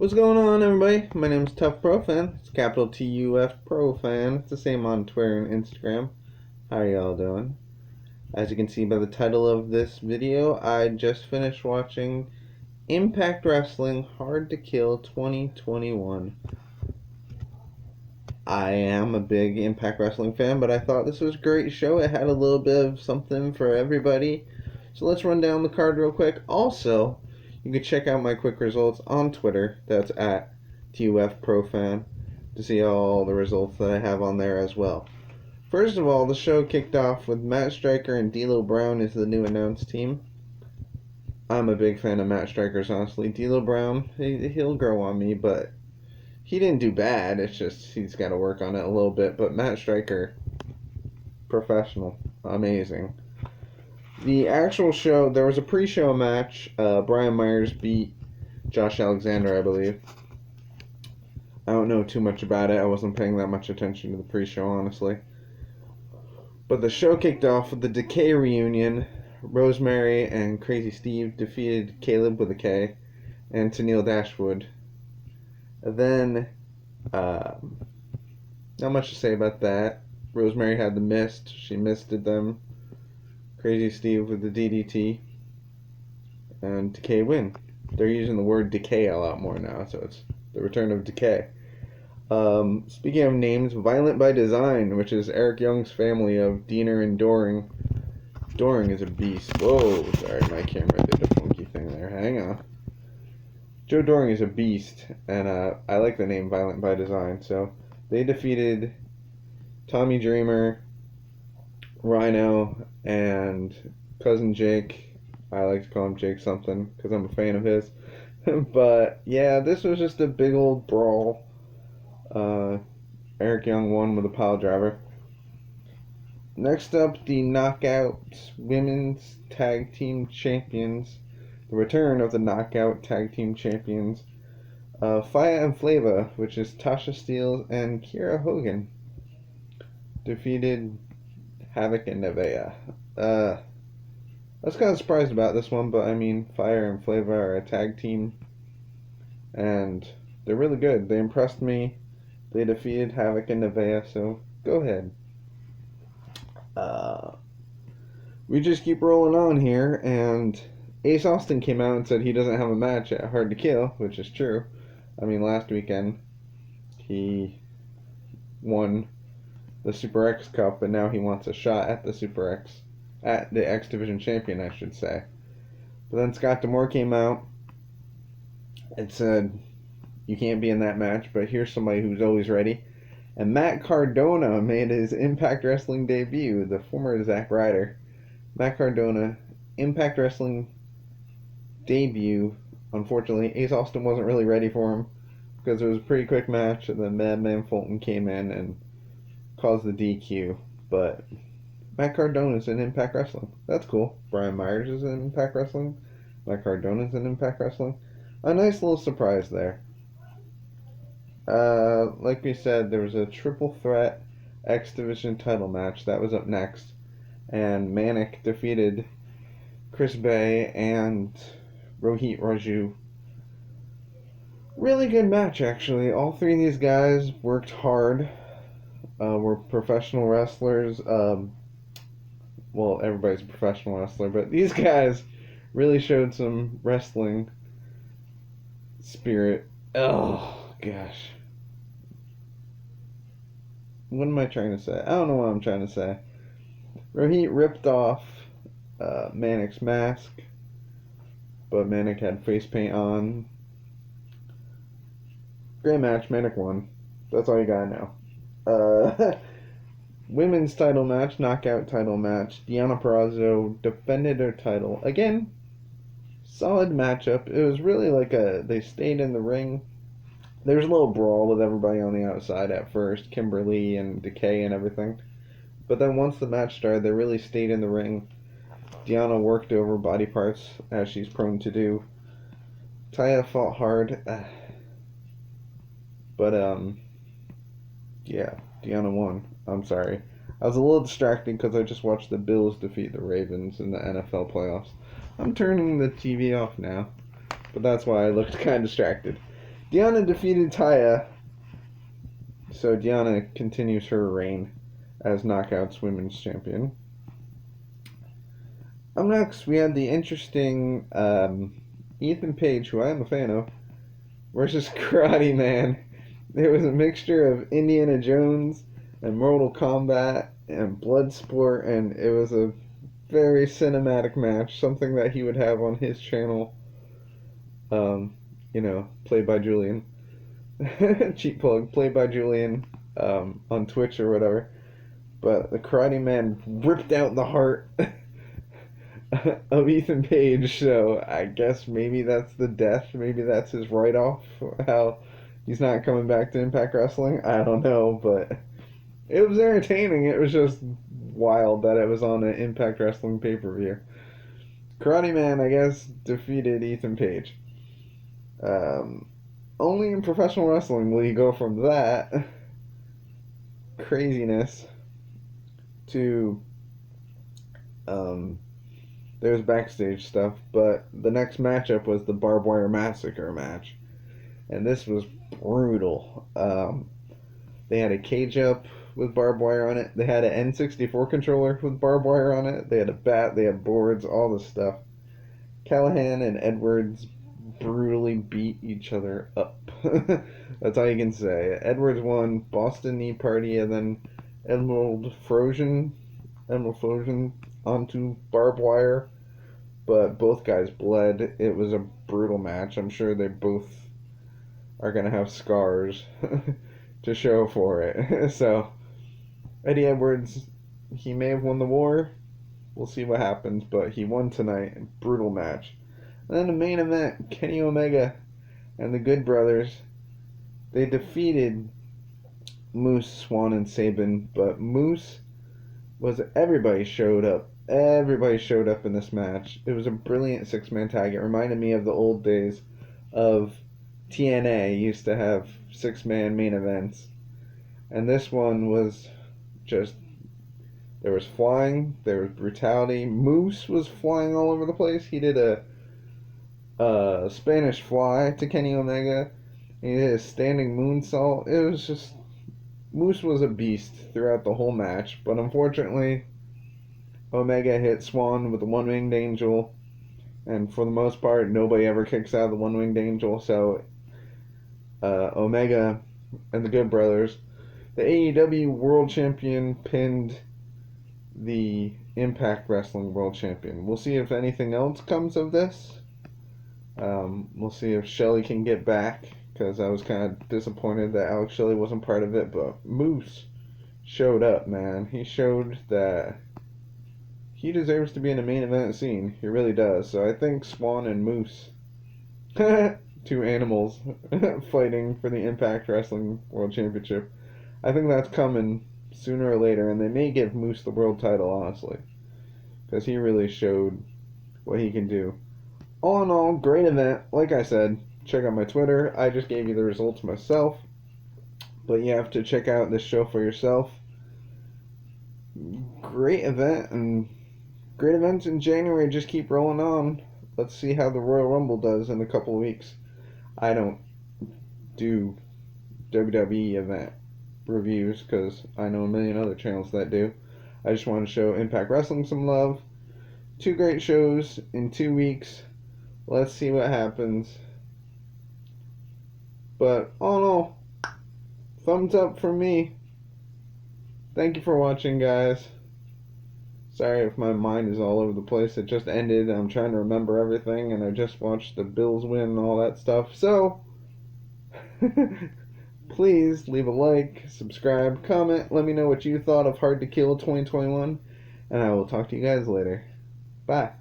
What's going on, everybody? My name is Tough Pro Fan. It's capital TUF Pro Fan. It's the same on Twitter and Instagram. How are y'all doing? As you can see by the title of this video, I just finished watching Impact Wrestling Hard to Kill 2021. I am a big Impact Wrestling fan, but I thought this was a great show. It had a little bit of something for everybody. So let's run down the card real quick. Also, you can check out my quick results on Twitter. That's at TUFProFan to see all the results that I have on there as well. First of all, the show kicked off with Matt Striker and D'Lo Brown as the new announced team. I'm a big fan of Matt Striker's, honestly. D'Lo Brown, he'll grow on me, but he didn't do bad. It's just he's got to work on it a little bit. But Matt Striker, professional, amazing. The actual show, there was a pre-show match. Brian Myers beat Josh Alexander, I believe. I don't know too much about it. I wasn't paying that much attention to the pre-show, honestly. But the show kicked off with the Decay reunion. Rosemary and Crazy Steve defeated Kaleb with a K and Tenille Dashwood. And then, not much to say about that. Rosemary had the mist. She misted them. Crazy Steve with the DDT. And Decay win. They're using the word decay a lot more now, so it's the return of Decay. Speaking of names, Violent by Design, which is Eric Young's family of Diener and Doring. Doring is a beast. Whoa, sorry, my camera did a funky thing there. Hang on. Joe Doring is a beast, and I like the name Violent by Design. So they defeated Tommy Dreamer, Rhino, and Cousin Jake. I like to call him Jake something because I'm a fan of his. But yeah, this was just a big old brawl. Eric Young won with a pile driver. Next up, the Knockout Women's Tag Team Champions. The return of the Knockout Tag Team Champions. Faya and Flava, which is Tasha Steelz and Kiera Hogan, defeated Havok and Neveah. I was kind of surprised about this one, but I mean, Fire and Flava are a tag team, and they're really good. They impressed me. They defeated Havok and Neveah, so go ahead. We just keep rolling on here, and Ace Austin came out and said he doesn't have a match at Hard to Kill, which is true. I mean, last weekend he won the Super X Cup, and now he wants a shot at the Super X, at the X Division Champion, I should say. But then Scott D'Amore came out and said, you can't be in that match, but here's somebody who's always ready. And Matt Cardona made his Impact Wrestling debut, the former Zack Ryder. Matt Cardona, Impact Wrestling debut. Unfortunately, Ace Austin wasn't really ready for him because it was a pretty quick match, and then Madman Fulton came in and caused the DQ. But Matt Cardona's in Impact Wrestling. That's cool. Brian Myers is in Impact Wrestling. Matt Cardona's in Impact Wrestling. A nice little surprise there. Like we said, there was a triple threat X Division title match. That was up next. And Manik defeated Chris Bey and Rohit Raju. Really good match, actually. All three of these guys worked hard. Were professional wrestlers. Well, everybody's a professional wrestler, but these guys really showed some wrestling spirit. Oh, gosh. What am I trying to say? I don't know what I'm trying to say. Rohit ripped off Manik's mask, but Manik had face paint on. Great match. Manik won. That's all you gotta know. Women's title match, knockout title match. Deona Purrazzo defended her title. Again, solid matchup. It was really like they stayed in the ring. There was a little brawl with everybody on the outside at first, Kimberly and Decay and everything. But then once the match started, they really stayed in the ring. Deona worked over body parts, as she's prone to do. Taya fought hard. But, yeah, Deona won. I'm sorry. I was a little distracted because I just watched the Bills defeat the Ravens in the NFL playoffs. I'm turning the TV off now, but that's why I looked kind of distracted. Deona defeated Taya, so Deona continues her reign as Knockouts Women's Champion. Up next, we had the interesting Ethan Page, who I am a fan of, versus Karate Man. It was a mixture of Indiana Jones and Mortal Kombat and Bloodsport, and it was a very cinematic match, something that he would have on his channel, played by Julian. Cheap plug, played by Julian on Twitch or whatever. But the Karate Man ripped out the heart of Ethan Page, so I guess maybe that's the death, maybe that's his write-off, how he's not coming back to Impact Wrestling. I don't know, but it was entertaining. It was just wild that it was on an Impact Wrestling pay-per-view. Karate Man, I guess, defeated Ethan Page. Only in professional wrestling will you go from that craziness to there's backstage stuff, but the next matchup was the Barbed Wire Massacre match, and this was brutal. They had a cage up with barbed wire on it. They had an N64 controller with barbed wire on it. They had a bat. They had boards. All this stuff. Callahan and Edwards brutally beat each other up. That's all you can say. Edwards won Boston Knee Party, and then Emerald Frozen onto barbed wire. But both guys bled. It was a brutal match. I'm sure they both are going to have scars to show for it. So, Eddie Edwards, he may have won the war. We'll see what happens, but he won tonight. Brutal match. And then the main event, Kenny Omega and the Good Brothers, they defeated Moose, Swann, and Sabin, but Moose everybody showed up. Everybody showed up in this match. It was a brilliant six-man tag. It reminded me of the old days of TNA used to have six-man main events. And this one was just, there was flying, there was brutality. Moose was flying all over the place. He did a Spanish fly to Kenny Omega. He did a standing moonsault. It was just, Moose was a beast throughout the whole match. But unfortunately, Omega hit Swann with the one-winged angel, and for the most part, nobody ever kicks out of the one-winged angel, so Omega and the Good Brothers, the AEW World Champion, pinned the Impact Wrestling World Champion. We'll see if anything else comes of this. We'll see if Shelley can get back, because I was kind of disappointed that Alex Shelley wasn't part of it, but Moose showed up, man. He showed that he deserves to be in the main event scene. He really does. So I think Swann and Moose, two animals, fighting for the Impact Wrestling World Championship. I think that's coming sooner or later, and they may give Moose the world title, honestly, because he really showed what he can do. All in all, great event. Like I said, check out my Twitter. I just gave you the results myself, but you have to check out this show for yourself. Great event, and great events in January just keep rolling on. Let's see how the Royal Rumble does in a couple of weeks. I don't do WWE event reviews because I know a million other channels that do. I just want to show Impact Wrestling some love. 2 great shows in 2 weeks. Let's see what happens. But all in all, thumbs up from me. Thank you for watching, guys. Sorry if my mind is all over the place. It just ended. I'm trying to remember everything, and I just watched the Bills win and all that stuff. So, please leave a like, subscribe, comment. Let me know what you thought of Hard to Kill 2021, and I will talk to you guys later. Bye.